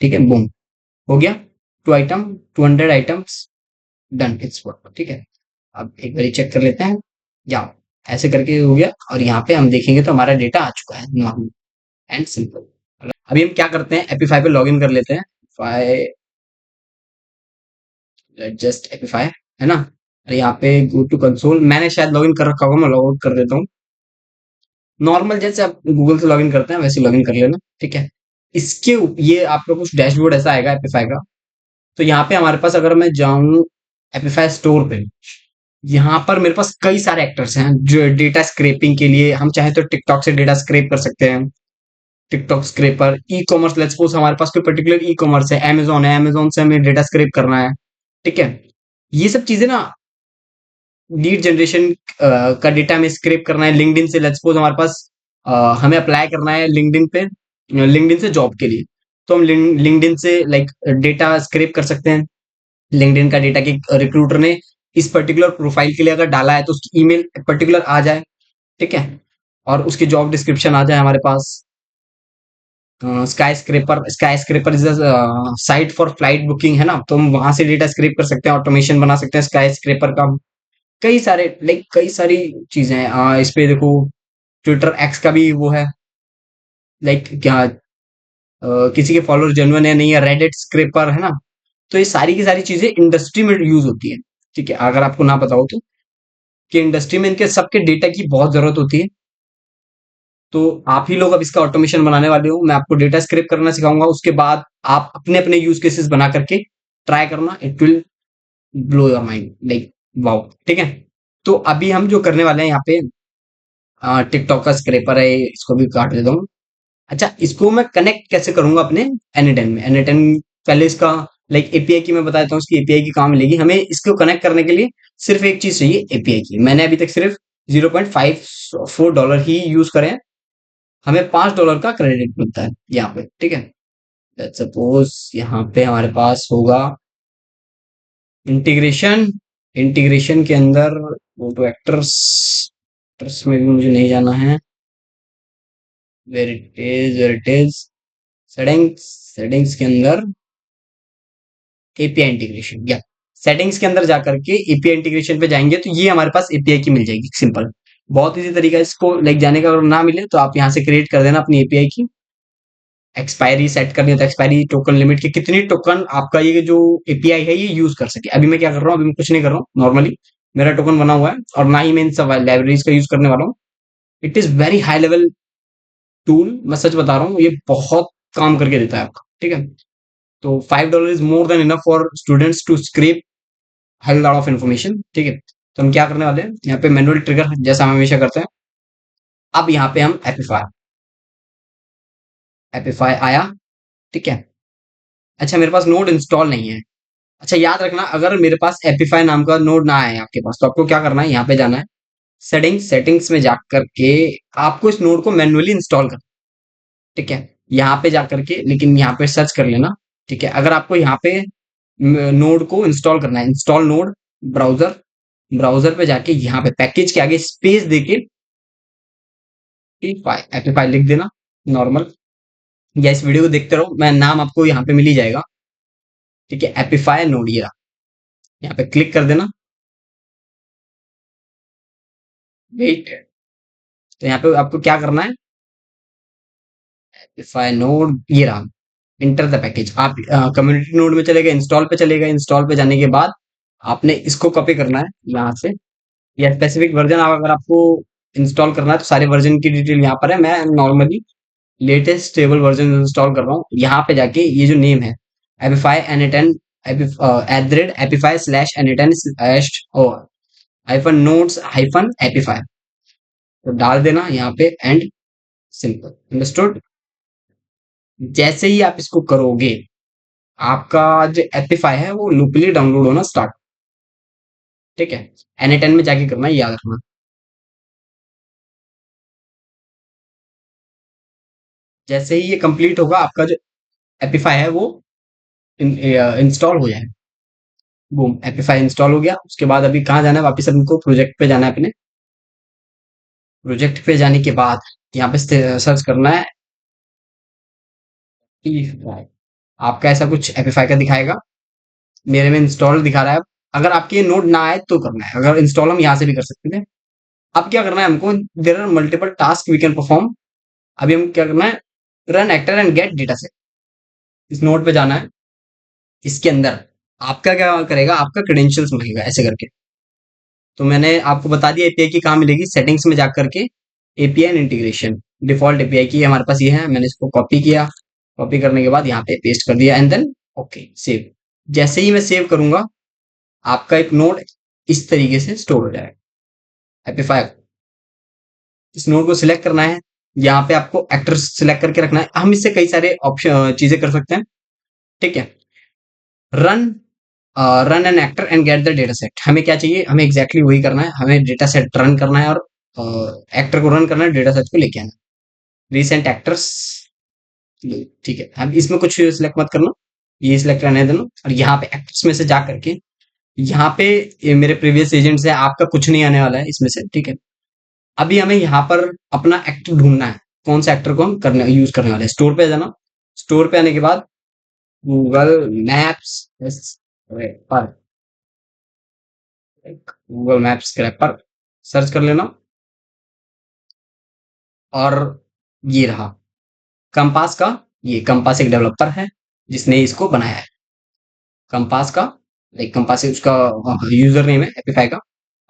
ठीक है, बूम, हो गया। 2 item, 200 items, done, it's work. ठीक है, अब एक बार चेक कर लेते हैं। या ऐसे करके हो गया, और यहाँ पे हम देखेंगे तो हमारा डेटा आ चुका है, नॉर्मल एंड सिंपल। अभी हम क्या करते हैं, एपीफाई पे लॉगिन कर लेते हैं। फाई, जस्ट एपीफाई, है ना। और यहाँ पे गो टू कंसोल, मैंने शायद लॉगिन कर रखा होगा, मैं लॉग आउट कर देता हूँ। नॉर्मल जैसे आप गूगल से लॉगिन करते हैं वैसे लॉगिन कर लेना। ठीक है, इसके ये आपका कुछ डैशबोर्ड ऐसा आएगा एपीफाई का। तो यहाँ पे हमारे पास, अगर मैं जाऊं एपीफाई स्टोर पे, यहाँ पर मेरे पास कई सारे एक्टर्स हैं जो डेटा स्क्रैपिंग के लिए, हम चाहे तो टिकटॉक से डेटा स्क्रैप कर सकते हैं। TikTok scraper, e commerce, let's suppose हमारे पास कोई पर्टिकुलर ई कॉमर्स है, अमेजोन से हमें डेटा स्क्रैप करना है। ठीक है, ये सब चीजें ना, लीड जनरेशन का डेटा हमें स्क्रैप करना है लिंक्डइन से, लेट्स सपोज हमारे पास हमें अप्लाई करना है लिंक्डइन पे, लिंक्डइन से जॉब के लिए। तो हम लिंक्डइन से लाइक डेटा स्क्रैप कर सकते हैं। लिंक्डइन का डेटा कि रिक्रूटर ने इस पर्टिकुलर प्रोफाइल के लिए अगर डाला है तो उसकी ईमेल पर्टिकुलर आ जाए। ठीक है, और उसकी जॉब डिस्क्रिप्शन आ जाए हमारे पास। Skyscraper is site for flight booking, है ना, तो हम वहां से डेटा स्क्रैप कर सकते हैं, ऑटोमेशन बना सकते हैं स्काई स्क्रेपर का। कई सारे लाइक कई सारी चीजें हैं। इस पे देखो, ट्विटर एक्स का भी वो है, लाइक क्या, किसी के फॉलोअर जेन्युइन है नहीं है, रेडिट स्क्रेपर, है ना। तो ये सारी की सारी चीजें इंडस्ट्री में यूज होती है। ठीक है, अगर आपको ना पता हो तो, कि इंडस्ट्री में इनके सबके डेटा की बहुत जरूरत होती है। तो आप ही लोग अब इसका ऑटोमेशन बनाने वाले हो, मैं आपको डेटा स्क्रैप करना सिखाऊंगा, उसके बाद आप अपने अपने यूज केसेस बना करके ट्राई करना, it will blow your mind, like wow. ठीक है, तो अभी हम जो करने वाले हैं यहाँ पे, टिकटॉक का स्क्रैपर है, इसको भी काट देता हूँ। अच्छा, इसको मैं कनेक्ट कैसे करूंगा अपने एन10 में, एन10 पहले इसका लाइक एपीआई की मैं बता देता हूँ, इसकी एपीआई की काम मिलेगी हमें। इसको कनेक्ट करने के लिए सिर्फ एक चीज चाहिए, एपीआई की। मैंने अभी तक सिर्फ $0.54 ही यूज करे हैं। हमें $5 का क्रेडिट मिलता है यहाँ पे। ठीक है, लेट्स सपोज यहाँ पे हमारे पास होगा इंटीग्रेशन। इंटीग्रेशन के अंदर वो तो एक्टर्स, एक्टर्स में भी मुझे नहीं जाना है। Where it is, where it is, settings, settings के अंदर एपीआई इंटीग्रेशन, या सेटिंग्स के अंदर जाकर के एपीआई इंटीग्रेशन पे जाएंगे तो ये हमारे पास एपीआई की मिल जाएगी, सिंपल। बहुत इजी तरीका है इसको लाइक जाने का। अगर ना मिले तो आप यहाँ से क्रिएट कर देना अपनी एपीआई की। एक्सपायरी सेट करनी है तो एक्सपायरी टोकन लिमिट की कितनी टोकन आपका ये जो एपीआई है ये यूज कर सके। अभी मैं क्या कर रहा हूँ, अभी मैं कुछ नहीं कर रहा हूँ, नॉर्मली मेरा टोकन बना हुआ है, और ना ही मैं इन सब लाइब्रेरीज का यूज करने वाला हूँ। It is very high level tool, मैं सच बता रहा हूँ, ये बहुत काम करके देता है आपका। ठीक है, तो $5 is more than enough for students to scrape hell lot of information. ठीक है, तो हम क्या करने वाले हैं, यहाँ पे मैनुअल ट्रिगर जैसा हम हमेशा करते हैं। अब यहाँ पे हम एपीफाई, एपीफाई आया। ठीक है, अच्छा मेरे पास नोड इंस्टॉल नहीं है। अच्छा याद रखना, अगर मेरे पास एपीफाई नाम का नोड ना आए आपके पास, तो आपको क्या करना है, यहाँ पे जाना है सेटिंग्स, सेटिंग्स में जाकर के आपको इस नोड को मैन्युअली इंस्टॉल करना। ठीक है, यहाँ पे जाकर के, लेकिन यहाँ पे सर्च कर लेना। ठीक है, अगर आपको यहाँ पे नोड को इंस्टॉल करना है, इंस्टॉल नोड, ब्राउजर, ब्राउजर पे जाके यहाँ पे पैकेज के आगे स्पेस देके एपीफाई लिख देना, नॉर्मल। या इस वीडियो को देखते रहो, मैं नाम आपको यहाँ पे मिल ही जाएगा। ठीक है, एपीफाई नोड, ये रहा। यहाँ पे क्लिक कर देना, वेट। तो यहाँ पे आपको क्या करना है, एपीफाई नोड, ये रहा, इंटर द पैकेज। आप कम्युनिटी नोड में चलेगा, इंस्टॉल पे चलेगा, इंस्टॉल पे जाने के बाद आपने इसको कॉपी करना है यहाँ से, या स्पेसिफिक वर्जन अगर आपको इंस्टॉल करना है तो सारे वर्जन की डिटेल यहाँ पर है। मैं normally latest stable version install कर रहा हूँ। यहाँ पे जाके ये जो नेम है, एपीफाई एन10, एपीफाई स्लैश एन10 slash hyphen nodes hyphen Apify, तो डाल देना यहाँ पे, एंड सिंपल, अंडरस्टूड। जैसे ही आप इसको करोगे, आपका जो एपीफाई है वो लूपली डाउनलोड होना स्टार्ट। ठीक है, एन10 में जाके करना है, याद रखना। जैसे ही ये कंप्लीट होगा, आपका जो एपीफाई है वो इंस्टॉल हो जाए। बूम, एपीफाई इंस्टॉल हो गया। उसके बाद अभी कहाँ जाना है, वापस हमको प्रोजेक्ट पे जाना है अपने। प्रोजेक्ट पे जाने के बाद यहाँ पे सर्च करना है एपीफाई। आपका ऐसा कुछ एपीफाई का दिखाएगा। मेरे में इंस्टॉल दिखा रहा है। अगर आपके ये नोड ना आए तो करना है, अगर इंस्टॉल हम यहाँ से भी कर सकते थे। अब क्या करना है हमको, there are multiple task we can perform. अभी हम क्या करना है, run actor and get data set, इस नोड पे जाना है। इसके अंदर आपका क्या करेगा, आपका क्रेडेंशियल्स मांगेगा ऐसे करके। तो मैंने आपको बता दिया एपीआई की कहाँ मिलेगी, सेटिंग्स में जाकर के API and integration, default API की हमारे पास ये है। मैंने इसको कॉपी किया, कॉपी करने के बाद यहाँ पे पेस्ट कर दिया एंड देन ओके सेव। जैसे ही मैं सेव करूंगा, आपका एक नोड इस तरीके से स्टोर हो जाएगा एपीफाई। इस नोड को सिलेक्ट करना है, यहाँ पे आपको एक्टर सिलेक्ट करके रखना है। हम इससे कई सारे ऑप्शन चीजें कर सकते हैं, ठीक है। Run run an actor and get the data set, हमें क्या चाहिए, हमें एग्जैक्टली वही करना है, हमें डेटा सेट रन करना है और एक्टर को रन करना है, डेटा सेट को लेके आना। रिसेंट एक्टर्स, ठीक है। अब इसमें कुछ सिलेक्ट मत करना, ये सिलेक्ट रहने देना। और यहाँ पे एक्टर्स में से जा करके यहाँ पे ये मेरे प्रीवियस एजेंट्स है, आपका कुछ नहीं आने वाला है इसमें से, ठीक है। अभी हमें यहाँ पर अपना एक्टर ढूंढना है, कौन सा एक्टर को हम करने यूज करने वाले हैं। स्टोर पे जाना, स्टोर पे आने के बाद गूगल मैप्स पर, गूगल मैप्स पर सर्च कर लेना। और ये रहा कंपास का, ये कंपास एक डेवलपर है जिसने इसको बनाया है। कंपास का, लाइक कंपास है उसका यूजर नेम है एपीफाई का,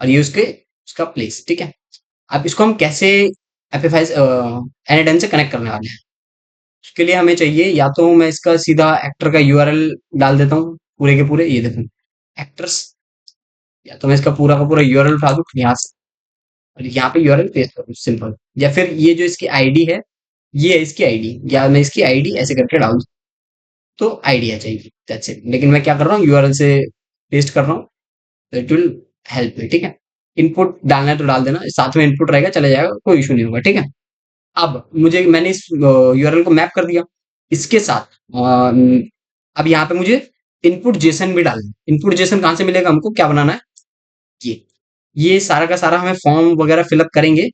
और ये उसके उसका प्लेस, ठीक है। अब इसको हम कैसे एपीफाई एनएडएन से कनेक्ट करने वाले हैं, उसके लिए हमें चाहिए, या तो मैं इसका सीधा एक्टर का यूआरएल डाल देता हूँ पूरे के पूरे, ये देखो एक्टर्स, या तो मैं इसका पूरा का पूरा यूआरएल उठा दूँ यहाँ से और यहाँ पे यूआरएल पेस्ट करूँ सिंपल। या फिर ये जो इसकी आईडी है, ये है इसकी आईडी, या मैं इसकी आईडी ऐसे करके डाल दूँ तो आईडी आ जाएगी, दैट्स इट। लेकिन मैं क्या कर रहा हूँ, यूआरएल से पेस्ट कर रहा हूँ, इट विल हेल्प मी, ठीक है। इनपुट डालना है तो डाल देना, साथ में इनपुट रहेगा, चले जाएगा, कोई इशू नहीं होगा, ठीक है। अब मुझे, मैंने इस यूआरएल को मैप कर दिया इसके साथ। अब यहाँ पे मुझे इनपुट जेसन भी डालना है। इनपुट जेसन कहाँ से मिलेगा, हमको क्या बनाना है, ये ये सारा का सारा हमें फॉर्म वगैरह फिलअप करेंगे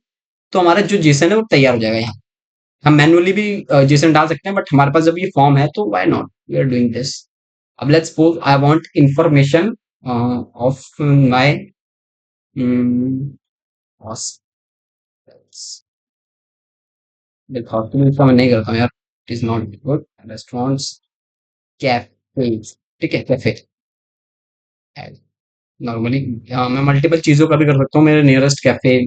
तो हमारा जो जेसन है वो तैयार हो जाएगा। यहाँ हम मैनुअली भी जेसन डाल सकते हैं, बट हमारे पास जब ये फॉर्म है तो why not, we are doing this. अब let's suppose I want information of my hospital का मैं नहीं करता हूँ यार, it is not good. Restaurants, cafe, ठीक है, कैफे नॉर्मली। मैं मल्टीपल चीजों का भी कर सकता हूँ, मेरे नियरेस्ट कैफे।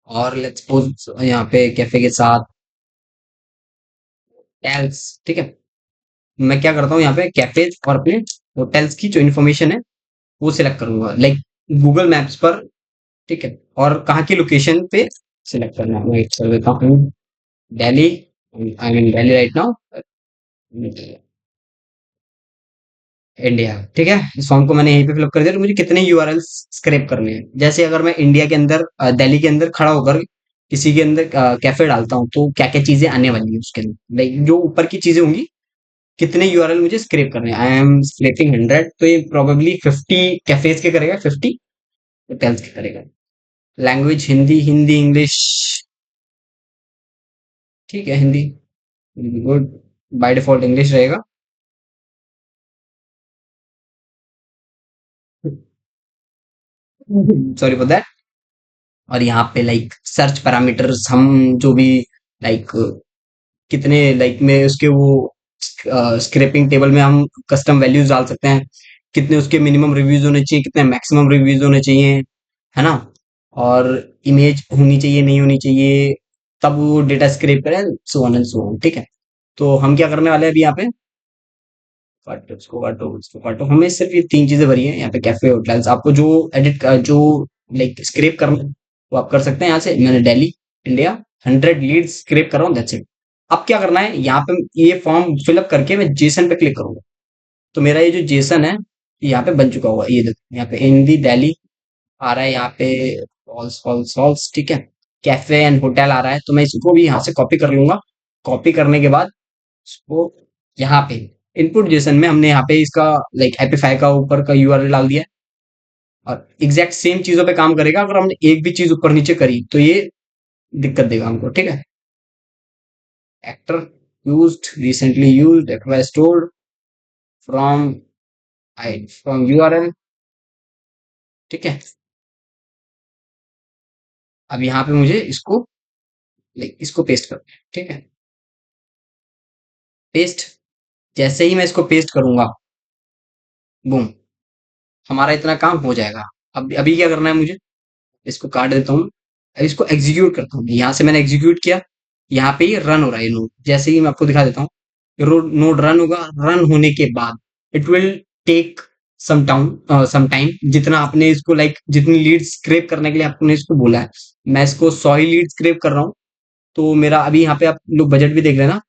और लेट्स सपोज यहाँ पे कैफे के साथ होटल्स, ठीक है। मैं क्या करता हूँ, यहाँ पे कैफेज और अपने होटल्स की जो इन्फॉर्मेशन है वो सिलेक्ट करूंगा, लाइक गूगल मैप्स पर, ठीक है। और कहाँ की लोकेशन पे सिलेक्ट करना है, वेट कर देता हूँ। Delhi, I mean Delhi right now, India, ठीक है। इस फॉर्म को मैंने यहीं पे फिलअप कर दिया। तो मुझे कितने यूआरएल स्क्रैप करने हैं, जैसे अगर मैं इंडिया के अंदर दिल्ली के अंदर खड़ा होकर किसी के अंदर कैफे डालता हूँ तो क्या क्या चीजें आने वाली है उसके अंदर, लाइक जो ऊपर की चीजें होंगी, कितने यूआरएल मुझे स्क्रैप करने हैं। आई एम स्क्रैपिंग 100, तो ये प्रोबेबली 50 कैफेज के करेगा, 50 होटल्स के करेगा। लैंग्वेज हिंदी, हिंदी इंग्लिश, ठीक है, Hindi good, by default English रहेगा। Sorry for that. और यहाँ पे लाइक सर्च पैरामीटर्स, हम जो भी लाइक कितने लाइक में उसके वो स्क्रैपिंग टेबल में हम कस्टम वैल्यूज डाल सकते हैं, कितने उसके मिनिमम रिव्यूज होने चाहिए, कितने मैक्सिमम रिव्यूज होने चाहिए, है ना। और इमेज होनी चाहिए, नहीं होनी चाहिए, तब वो डेटा स्क्रैप करें, सो ऑन एंड सो ऑन, ठीक है। तो हम क्या करने वाले हैं अभी यहाँ पे, काटो इसको, काटो इसको, काटो। हमें सिर्फ ये तीन चीजें भरी हैं यहाँ पे, कैफे होटल्स। आपको जो एडिट जो लाइक स्क्रैप करना है, वो आप कर सकते हैं यहाँ से। मैंने दिल्ली इंडिया 100 लीड स्क्रैप कर रहा हूँ, दैट्स इट। अब क्या करना है, यहाँ पे ये फॉर्म फिलअप करके मैं जेसन पे क्लिक करूंगा, तो मेरा ये जो जेसन है यहाँ पे बन चुका हुआ है। ये देखो यहाँ पे हिंदी दिल्ली आ रहा है, यहाँ पे फॉल्स फॉल्स फॉल्स, ठीक है। कैफे एंड होटल आ रहा है, तो मैं इसको भी यहाँ से कॉपी कर लूंगा। कॉपी करने के बाद इसको यहाँ पे इनपुट जेसन में हमने यहाँ पे इसका लाइक एपीफाई का ऊपर का यूआरएल डाल दिया है। और एग्जैक्ट सेम चीजों पे काम करेगा, अगर हमने एक भी चीज ऊपर नीचे करी तो ये दिक्कत देगा हमको, ठीक है। Actor, used, recently used, acquire stored from from URL। ठीक है, अब यहाँ पे मुझे इसको लाइक इसको पेस्ट करना है। ठीक है, पेस्ट, जैसे ही मैं इसको पेस्ट करूंगा, बूम, हमारा इतना काम हो जाएगा। अब अभी क्या करना है मुझे, इसको काट देता हूँ, अब इसको एग्जीक्यूट करता हूँ। यहाँ से मैंने एग्जीक्यूट किया, यहाँ पे ये रन हो रहा है नोड। जैसे ही मैं आपको दिखा देता हूँ, नोड रन होगा, रन होने के बाद it will take some time, जितना आपने इसको लाइक जितनी लीड स्क्रैप करने के लिए आपने इसको बोला है। मैं इसको 100 ही लीड स्क्रैप कर रहा हूँ, तो मेरा अभी यहाँ पे आप लोग बजट भी देख रहे हैं ना,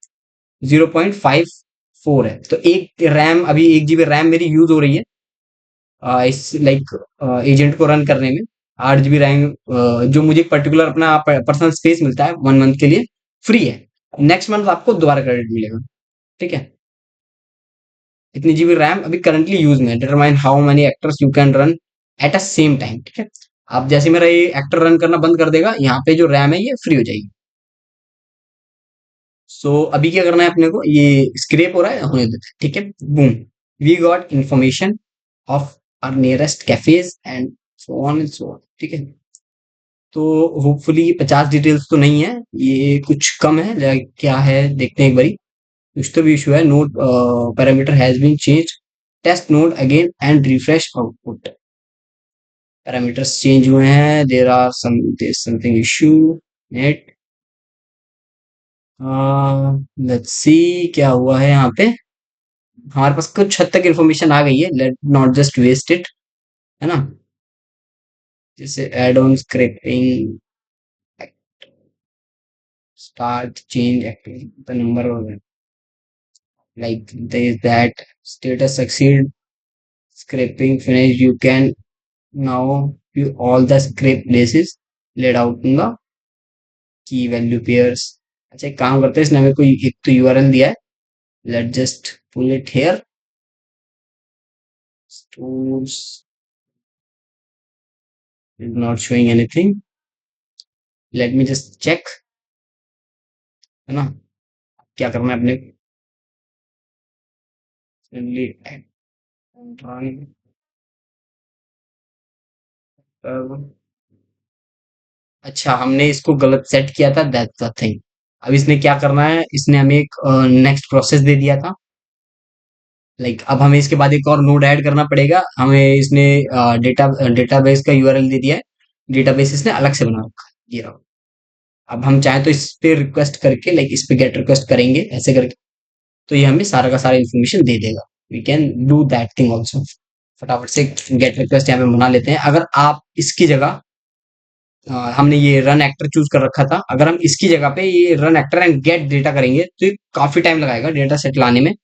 0.54 है। तो एक रैम, अभी 1 GB रैम मेरी यूज हो रही है इस लाइक एजेंट को रन करने में। 8 GB रैम जो मुझे पर्टिकुलर अपना पर्सनल स्पेस मिलता है 1 मंथ के लिए, फ्री है। नेक्स्ट मंथ आपको दोबारा क्रेडिट मिलेगा। ठीक है, इतनी जीबी रैम अभी करंटली यूज में है। Determine how many actors you can run at a same time. ठीक है, अब जैसे मेरा ये एक्टर रन करना बंद कर देगा, यहाँ पे जो रैम है ये फ्री हो जाएगी। सो अभी क्या करना है अपने को, ये स्क्रैप हो रहा है, होने देते हैं। ठीक है, boom, we got information of our nearest cafes and so on and so on. ठीक है, तो होपफुली 50 डिटेल्स तो नहीं है, ये कुछ कम है। लाइक क्या है देखते हैं एक बारी। कुछ तो भी इशू है, node parameter has been change, test node again and refresh output. Parameters change हुए हैं, there are something issue net. Let's see क्या हुआ है यहाँ पे। हमारे पास कुछ हद तक इन्फॉर्मेशन आ गई है, let not just waste it, है ना। जैसे add on scraping, start change active the number of like this that status succeed, scraping finished, you can now view all the scrape places laid out in the key value pairs। अच्छा एक काम करते हैं, इसने हमें कोई एक तो यूआरएल दिया है, let just pull it here, stores is not showing anything, let me just check, है ना। क्या करना है अपने अच्छा हमने इसको गलत सेट किया था, दैट्स द थिंग। अब इसने क्या करना है, इसने हमें एक नेक्स्ट प्रोसेस दे दिया था। अब हमें इसके बाद एक और नोड ऐड करना पड़ेगा। हमें इसने डेटाबेस का यूआरएल दे दिया है, डेटाबेस इसने अलग से बना रखा है, ये रहा। अब हम चाहे तो इस पे रिक्वेस्ट करके इस पे गेट रिक्वेस्ट करेंगे ऐसे करके, तो ये हमें सारा का सारा इन्फॉर्मेशन दे देगा। We can do that thing also. फटाफट से गेट रिक्वेस्ट यहाँ पे बना लेते हैं। अगर आप इसकी जगह हमने ये रन एक्टर चूज कर रखा था, अगर हम इसकी जगह पे ये run actor and get data करेंगे तो ये काफी टाइम लगाएगा डेटा सेट लाने में,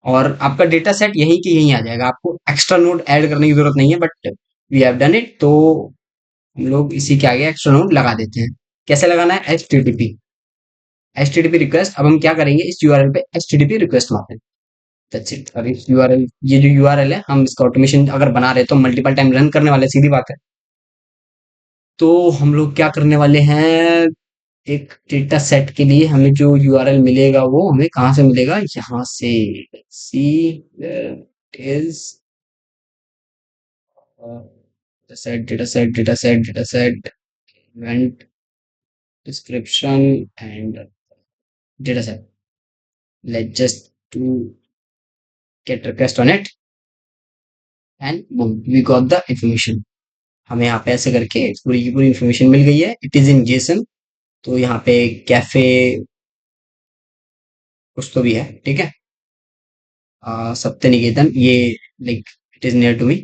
और आपका डेटा सेट यहीं के यहीं आ जाएगा। आपको एक्स्ट्रा नोड ऐड करने की जरूरत नहीं है, but we have done it, तो हम लोग इसी के आगे एक्स्ट्रा नोड लगा देते हैं। कैसे लगाना है, H T T P request. अब हम क्या करेंगे, इस यूआरएल पे H T T P request मारते हैं, दैट्स इट। और इस यूआरएल, ये जो यूआरएल है, हम इसका ऑटोमेशन अगर बना रहे हैं तो मल्टीपल टाइम रन करने वाले, सीधी बात है। तो हम लोग क्या करने वाले हैं, एक डेटा सेट के लिए हमें जो यूआरएल मिलेगा वो हमें कहाँ से मिलेगा, यहाँ से। सी is data set event description and data set, let's just do get request on it and boom, we got the information। हमें यहाँ पे ऐसे करके पूरी की पूरी इंफॉर्मेशन मिल गई है, इट इज इन जेसन। तो यहाँ पे कैफे कुछ तो भी है, ठीक है, सत्य निकेतन, ये it is near to me.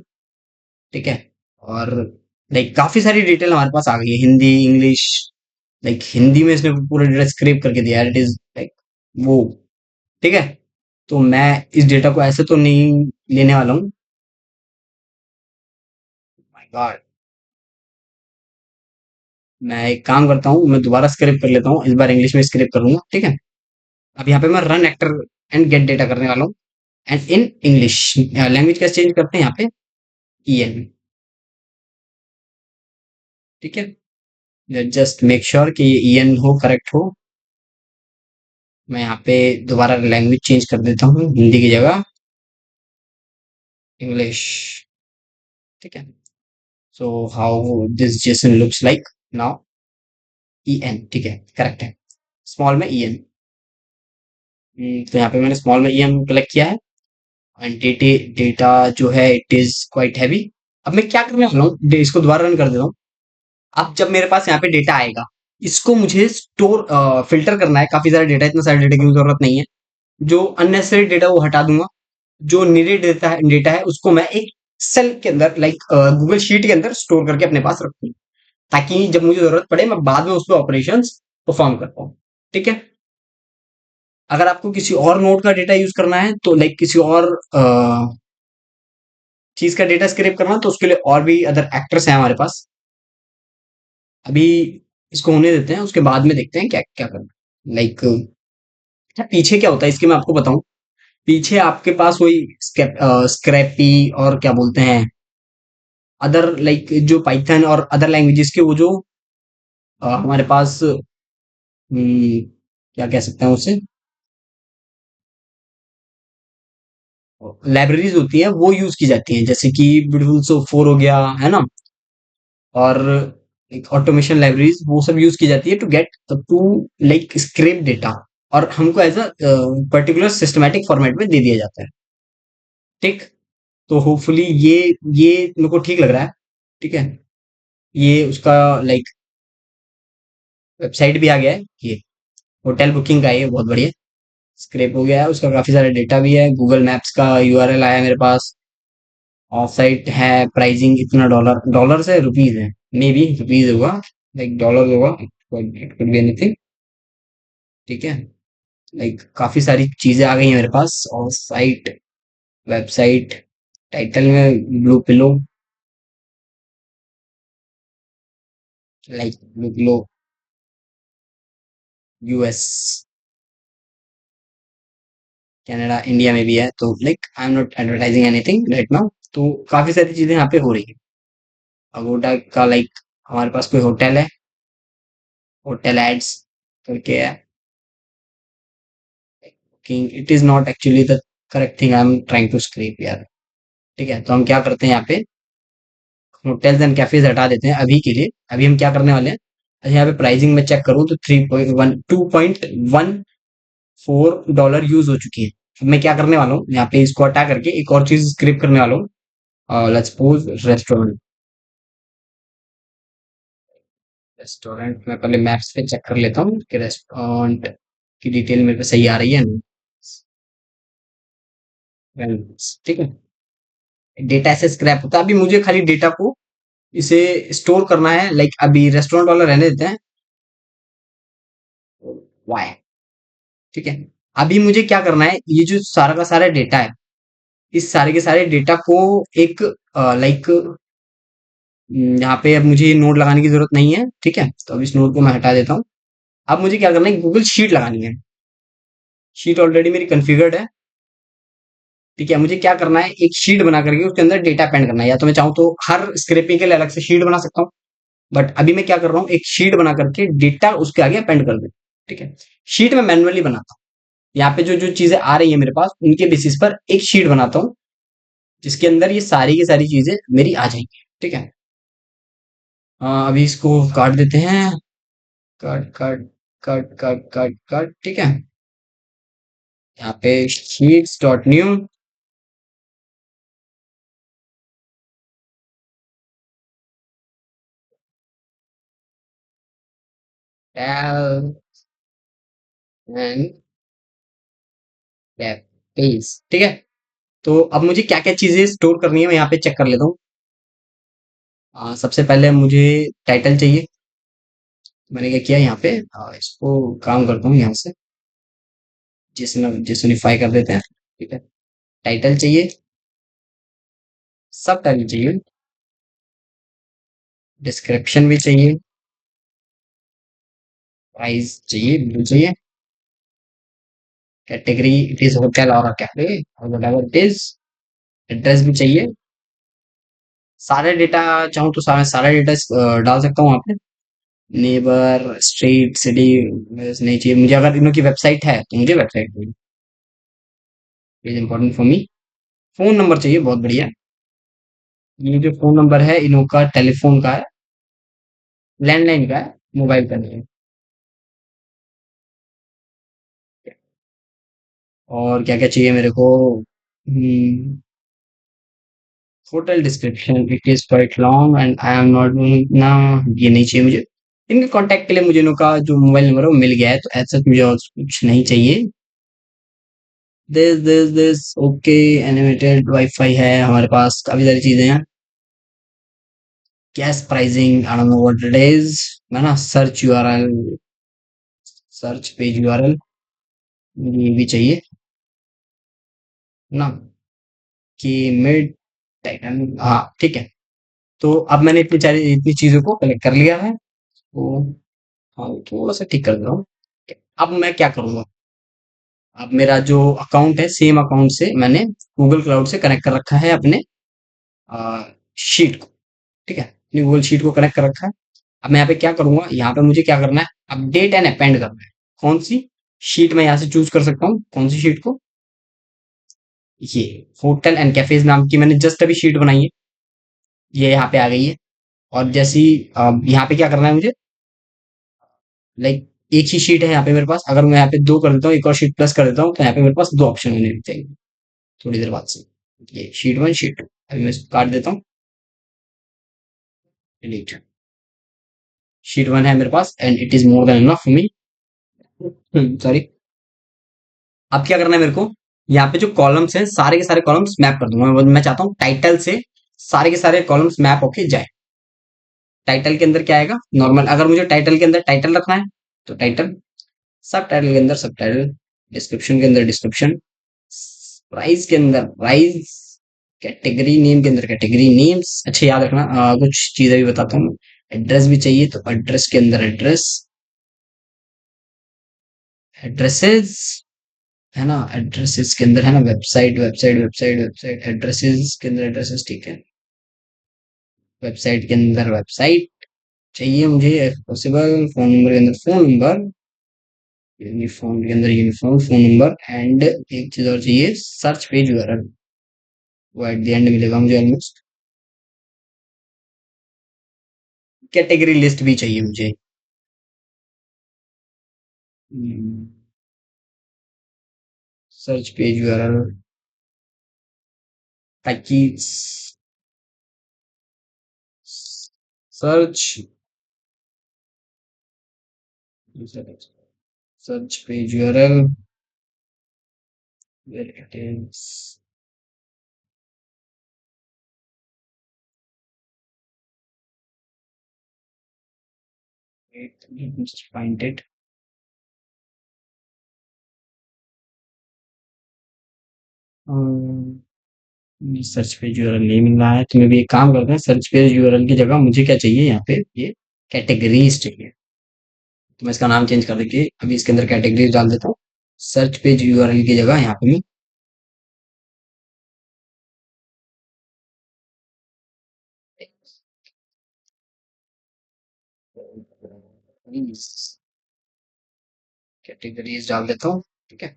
ठीक है, और काफी सारी डिटेल हमारे पास आ गई है, हिंदी इंग्लिश। हिंदी में इसने पूरा डेटा स्क्रैप करके दिया है, इट इज वो। ठीक है, तो मैं इस डेटा को ऐसे तो नहीं लेने वाला हूँ। माय गॉड, मैं एक काम करता हूँ, मैं दोबारा स्क्रैप कर लेता हूँ, इस बार इंग्लिश में स्क्रैप करूंगा। ठीक है, अब यहाँ पे मैं run actor and get data करने वाला हूँ, एंड इन इंग्लिश। लैंग्वेज कैसे चेंज करते हैं यहाँ पे, ईएन। ठीक है, जस्ट मेक श्योर कि ये ईएन हो, करेक्ट हो। मैं यहाँ पे दोबारा लैंग्वेज चेंज कर देता हूँ, हिंदी की जगह इंग्लिश। ठीक है। So how this JSON looks like now. E N, ठीक है, करेक्ट है। स्मॉल में ई एन। तो यहाँ पे मैंने स्मॉल में ई एन कलेक्ट किया है। एंड डेटा जो है इट इज क्वाइट हैवी। अब मैं क्या करने वाला हूँ, इसको दोबारा रन कर देता हूँ। अब जब मेरे पास यहाँ पे डेटा आएगा, इसको मुझे स्टोर फिल्टर करना है। काफी सारा डेटा, इतना सारा डेटा की जरूरत नहीं है। जो अननेसेसरी डेटा वो हटा दूंगा। जो नीडेड डेटा है उसको मैं एक सेल के अंदर, लाइक गूगल शीट के अंदर स्टोर करके अपने पास रखूँ, ताकि जब मुझे जरूरत पड़े मैं बाद में उस पर ऑपरेशन परफॉर्म कर पाऊँ। ठीक है। अगर आपको किसी और नोड का डेटा यूज करना है, तो लाइक किसी और चीज का डेटा स्क्रैप करना, तो उसके लिए और भी अदर एक्टर्स हैं हमारे पास। अभी इसको होने देते हैं, उसके बाद में देखते हैं क्या क्या करना। लाइक पीछे क्या होता है इसके मैं आपको बताऊं। पीछे आपके पास वही स्क्रैपी और क्या बोलते हैं, अदर लाइक जो पाइथन और अदर लैंग्वेजेस के वो जो हमारे पास क्या कह सकते हैं उसे, लाइब्रेरीज होती है, वो यूज की जाती हैं। जैसे कि ब्यूटीफुल सो 4 हो गया है ना, और ऑटोमेशन लाइब्रेरीज वो सब यूज की जाती है to get to like scrape data, और हमको as a particular systematic format में दे दिया जाता है। ठीक। तो होपफुली ये मेरे को ठीक लग रहा है। ठीक है। ये उसका लाइक वेबसाइट भी आ गया है, ये होटल बुकिंग का है, ये बहुत बढ़िया। स्क्रैप हो गया है, उसका काफी सारा डेटा भी है। गूगल मैप्स का यूआरएल आया है मेरे पास। ऑफ साइट है, प्राइसिंग इतना, डॉलर, डॉलर से रुपीज है, मे बी रुपीज होगा, लाइक डॉलर होगा, इट कुड बी एनीथिंग। ठीक है। लाइक काफी सारी चीजें आ गई हैं मेरे पास। ऑफ साइट, वेबसाइट, टाइटल में blue pillow, like blue pillow US, Canada, India में भी है। तो like I am not advertising anything right now. तो काफी सारी चीजें यहाँ पे हो रही है। अगोडा का लाइक हमारे पास कोई होटल है, होटल एड्स करके है। It is not actually the correct thing I am trying to scrape यार। ठीक है। तो हम क्या करते हैं, यहाँ पे होटल्स एंड कैफेज हटा देते हैं अभी के लिए। अभी हम क्या करने वाले हैं, अच्छा यहाँ पे प्राइसिंग में चेक करूँ तो 2.14 यूज हो चुकी है। अब मैं क्या करने वाला हूँ, यहाँ पे इसको हटा करके एक और चीज स्क्रिप करने वाला हूँ। Let's suppose restaurant. रेस्टोरेंट में पहले मैप्स पे चेक कर लेता हूँ कि रेस्टोरेंट की डिटेल मेरे पे सही आ रही है। ठीक है। डेटा ऐसे स्क्रैप होता है। अभी मुझे खाली डेटा को इसे स्टोर करना है। लाइक अभी रेस्टोरेंट वाला रहने देते हैं, वाई। ठीक है। अभी मुझे क्या करना है, ये जो सारा का सारा डेटा है, इस सारे के सारे डेटा को एक लाइक यहाँ पे अब मुझे नोड लगाने की जरूरत नहीं है। ठीक है। तो अब इस नोड को मैं हटा देता हूँ। अब मुझे क्या करना है, गूगल शीट लगानी है। शीट ऑलरेडी मेरी कॉन्फ़िगर्ड है। ठीक है। मुझे क्या करना है, एक शीट बना करके उसके अंदर डेटा पेंड करना है। या तो मैं चाहूँ तो हर स्क्रैपिंग के लिए अलग से शीट बना सकता हूँ, बट अभी मैं क्या कर रहा हूँ, एक शीट बना करके डेटा उसके आगे पेंड कर देता हूँ। ठीक है। शीट में मैनुअली बनाता हूँ। यहाँ पे जो जो चीजें आ रही है मेरे पास, उनके बेसिस पर एक शीट बनाता हूँ, जिसके अंदर ये सारी की सारी चीजें मेरी आ जाएंगी। ठीक है। अभी इसको काट देते हैं। Cut cut cut cut cut cut. ठीक है। यहाँ पे sheets dot new tail and page. ठीक है। तो अब मुझे क्या क्या चीजें स्टोर करनी है, मैं यहाँ पे चेक कर लेता हूँ। सबसे पहले मुझे टाइटल चाहिए। मैंने क्या किया यहाँ पे, इसको काम करता हूँ यहाँ से, जिसनिफाई कर देते हैं। ठीक है। टाइटल चाहिए, सब टाइटल चाहिए, डिस्क्रिप्शन भी चाहिए, प्राइस चाहिए, बिल चाहिए, कैटेगरी इट इज होटल और कैफे और व्हाटएवर इट इज, एड्रेस भी चाहिए। सारे डेटा चाहूँ तो सारा सारा डेटा डाल सकता हूँ वहाँ पे। नेबर, स्ट्रीट, सिटी नहीं चाहिए मुझे। अगर इनों की वेबसाइट है तो मुझे वेबसाइट चाहिए, is important for me. Phone number चाहिए, बहुत बढ़िया। ये जो फोन नंबर है इनों का टेलीफोन का है, लैंडलाइन का है, मोबाइल का नहीं है। और क्या क्या चाहिए मेरे को? Hotel description, it is quite long and I am not ना, ये नहीं चाहिए मुझे। इनके कांटेक्ट के लिए मुझे इनका जो मोबाइल नंबर है वो मिल गया है, तो ऐसा मुझे और कुछ नहीं चाहिए। This okay. एनिमेटेड वाईफाई है हमारे पास, काफी सारी चीजें हैं। Gas pricing, I don't know what it is. मैं ना search URL, search page URL, ये भी चाहिए ना, कि मिड टाइटन, हाँ ठीक है। तो अब मैंने इतनी चीजों को कलेक्ट कर लिया है, तो हाँ थोड़ा सा ठीक कर दे रहा हूँ। अब मैं क्या करूंगा? अब मेरा जो अकाउंट है, सेम अकाउंट से मैंने गूगल क्लाउड से कनेक्ट कर रखा है अपने शीट को, ठीक है, अपनी गूगल शीट को कनेक्ट कर रखा है। अब मैं यहाँ पे क्या करूंगा, यहाँ पे मुझे क्या करना है, अपडेट एंड अपेंड करना है। कौन सी शीट मैं यहाँ से चूज कर सकता हूँ, कौन सी शीट को? ये होटल एंड कैफेज नाम की मैंने जस्ट अभी शीट बनाई है, ये यहाँ पे आ गई है। और जैसी यहाँ पे क्या करना है मुझे, लाइक एक ही शीट है यहाँ पे मेरे पास, अगर मैं यहाँ पे दो कर देता हूँ, एक और शीट प्लस कर देता हूँ, तो यहाँ पे मेरे पास दो ऑप्शन होने चाहिए थोड़ी देर बाद से। ये शीट वन, शीट टू, अभी मैं इसको काट देता हूँ, डिलीट। शीट वन है मेरे पास and it is more than enough for me. Sorry. अब क्या करना है मेरे को, यहाँ पे जो कॉलम्स हैं सारे के सारे कॉलम्स मैप कर दूंगा। मैं चाहता हूँ टाइटल से सारे के सारे कॉलम्स मैप होके जाए। टाइटल के अंदर क्या आएगा, नॉर्मल, अगर मुझे टाइटल के अंदर टाइटल रखना है तो टाइटल, सब टाइटल के अंदर सब टाइटल, डिस्क्रिप्शन के अंदर डिस्क्रिप्शन, प्राइस के अंदर प्राइस, कैटेगरी नेम के अंदर कैटेगरी नेम्स। अच्छा याद रखना, कुछ चीजें भी बताता हूँ। एड्रेस भी चाहिए, तो एड्रेस के अंदर एड्रेस, एड्रेसेस, है ना, एड्रेसेस के अंदर है ना, website website website website, addresses के अंदर एड्रेसेस, ठीक है। वेबसाइट के अंदर वेबसाइट चाहिए मुझे, पॉसिबल। फोन नंबर के अंदर फोन नंबर, यूनिफॉर्म के अंदर यूनिफॉर्म फोन नंबर, एंड एक चीज और चाहिए, सर्च पेज यूआरएल, वो एट द एंड मिलेगा मुझे ऑलमोस्ट। कैटेगरी लिस्ट भी चाहिए मुझे। सर्च पेज यूआरएल, ताकि search, search page URL, where it is, wait, let me just find it। Search page URL नहीं मिल रहा है, तो मैं भी एक काम करते हैं, सर्च पेज यूआरएल की जगह मुझे क्या चाहिए यहाँ पे, ये कैटेगरीज चाहिए। तो मैं इसका नाम चेंज कर देके अभी इसके अंदर कैटेगरीज डाल देता हूँ। सर्च पेज यूआरएल की जगह यहाँ पे मैं कैटेगरीज डाल देता हूँ, ठीक है,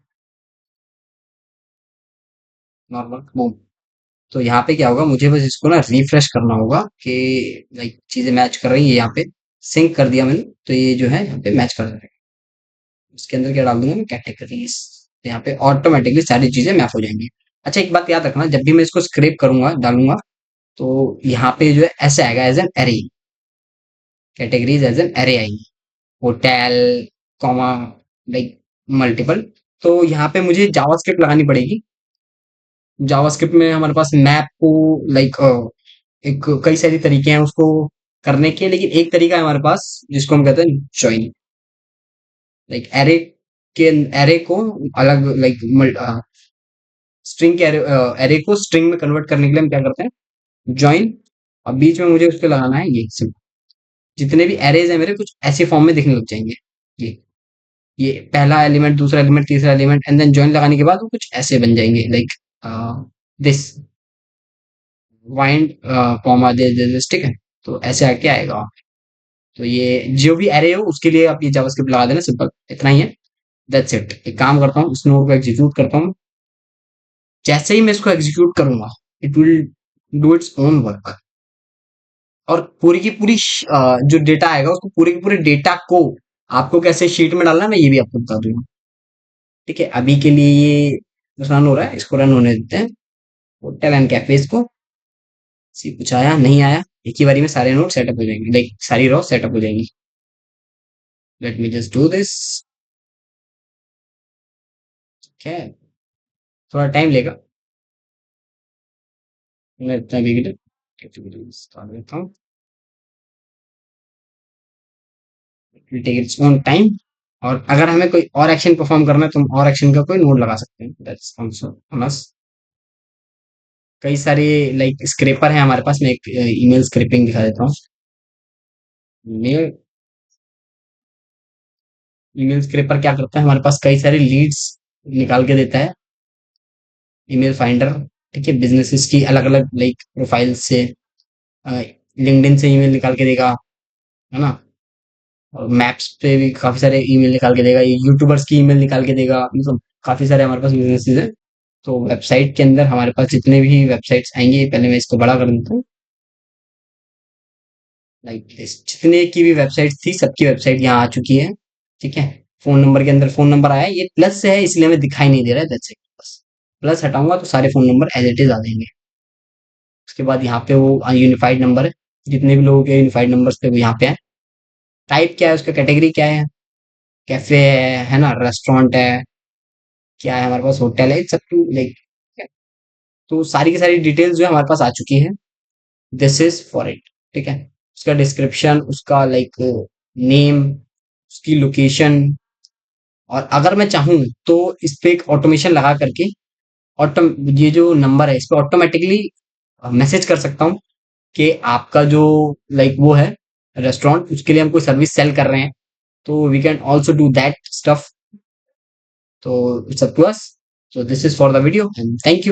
नॉर्मल बूम। तो यहाँ पे क्या होगा, मुझे बस इसको ना रिफ्रेश करना होगा कि लाइक चीजें मैच कर रही है यहाँ पे। सिंक कर दिया मैंने, तो ये जो है यहाँ पे मैच कर रहा है। इसके अंदर क्या डाल दूंगा मैं, कैटेगरीज, तो यहाँ पे ऑटोमेटिकली सारी चीजें मैप हो जाएंगी। अच्छा एक बात याद रखना, जब भी मैं इसको स्क्रैप करूंगा डालूंगा, तो यहाँ पे जो है ऐसे आएगा, as an array, categories as an array आएंगी, होटल, कॉमा, लाइक मल्टीपल। तो यहाँ पे मुझे जावास्क्रिप्ट लगानी पड़ेगी। जावास्क्रिप्ट में हमारे पास मैप को लाइक एक कई सारी तरीके हैं उसको करने के, लेकिन एक तरीका है हमारे पास जिसको हम कहते हैं ज्वाइन। लाइक एरे के, एरे को अलग, लाइक स्ट्रिंग के एरे को स्ट्रिंग में कन्वर्ट करने के लिए हम क्या करते हैं, ज्वाइन। और बीच में मुझे उसके लगाना है ये सिंपल। जितने भी एरेज है मेरे, कुछ ऐसे फॉर्म में दिखने लग जाएंगे। ये ये पहला एलिमेंट, दूसरा एलिमेंट, तीसरा एलिमेंट, एंड देन ज्वाइन लगाने के बाद वो कुछ ऐसे बन जाएंगे, like this, wind, comma, this, ठीक है। तो ऐसे आके आएगा। तो ये जो भी एरे हो उसके लिए आप ये जावास्क्रिप्ट लगा देना, सिंपल इतना ही है। That's it. एक काम करता हूँ, इस नोड को एग्जीक्यूट करता हूँ। जैसे ही मैं इसको एग्जीक्यूट करूंगा, it will do its own work. और पूरी की पूरी जो डेटा आएगा उसको, पूरे के पूरे डेटा को आपको कैसे शीट में डालना है, मैं ये भी आपको बता दूंगा। ठीक है, अभी के लिए ये रन हो रहा है, इसको रन होने देते हैं। होटल एंड कैफेज को सी कुछ आया नहीं आया, एक ही बारी में सारे नोट सेटअप हो जाएंगे, लाइक सारी रो सेटअप हो जाएंगी। Let me just do this. ठीक है, थोड़ा टाइम लेगा। मैं इतना भी start देता हूँ, टेक इट्स ओन टाइम। और अगर हमें कोई और एक्शन परफॉर्म करना है तो हम और एक्शन का कोई नोड लगा सकते हैं, दैट्स आल्सो प्लस। कई सारे लाइक स्क्रेपर हैं हमारे पास, मैं एक ईमेल स्क्रेपिंग दिखा देता हूँ। मेल ईमेल स्क्रेपर क्या करता है, हमारे पास कई सारे लीड्स निकाल के देता है। ईमेल फाइंडर, ठीक है, बिजनेसेस की अलग अलग लाइक प्रोफाइल से, लिंक्डइन से ईमेल निकाल के देगा, है ना। और मैप्स पे भी काफी सारे ईमेल निकाल के देगा, ये यूट्यूबर्स की ईमेल निकाल के देगा, मतलब काफी सारे हमारे पास बिजनेसेस हैं। तो वेबसाइट के अंदर हमारे पास जितने भी वेबसाइट्स आएंगे, पहले मैं इसको बड़ा कर देता हूँ। लाइक जितने की भी वेबसाइट थी सबकी वेबसाइट यहाँ आ चुकी है। ठीक है, फोन नंबर के अंदर फोन नंबर आया, ये प्लस से है इसलिए हमें दिखाई नहीं दे रहा है, दैट्स इट बस। प्लस हटाऊंगा तो सारे phone number as it is आ जाएंगे। उसके बाद यहाँ पे वो यूनिफाइड नंबर है, जितने भी लोगों के यूनिफाइड नंबर्स थे वो यहाँ पे है। टाइप क्या है उसका, कैटेगरी क्या है, कैफे है ना, रेस्टोरेंट है, क्या है हमारे पास, होटल है, सब लाइक। तो सारी की सारी डिटेल्स जो है हमारे पास आ चुकी है। This is for it. ठीक है, उसका डिस्क्रिप्शन, उसका लाइक नेम, उसकी लोकेशन। और अगर मैं चाहूँ तो इस पे एक ऑटोमेशन लगा करके ऑटो ये जो नंबर है इस पे ऑटोमेटिकली मैसेज कर सकता हूँ कि आपका जो लाइक वो है रेस्टोरेंट, उसके लिए हम कोई सर्विस सेल कर रहे हैं, तो we can also do that stuff. तो it's up to us. So this is for the video and thank you.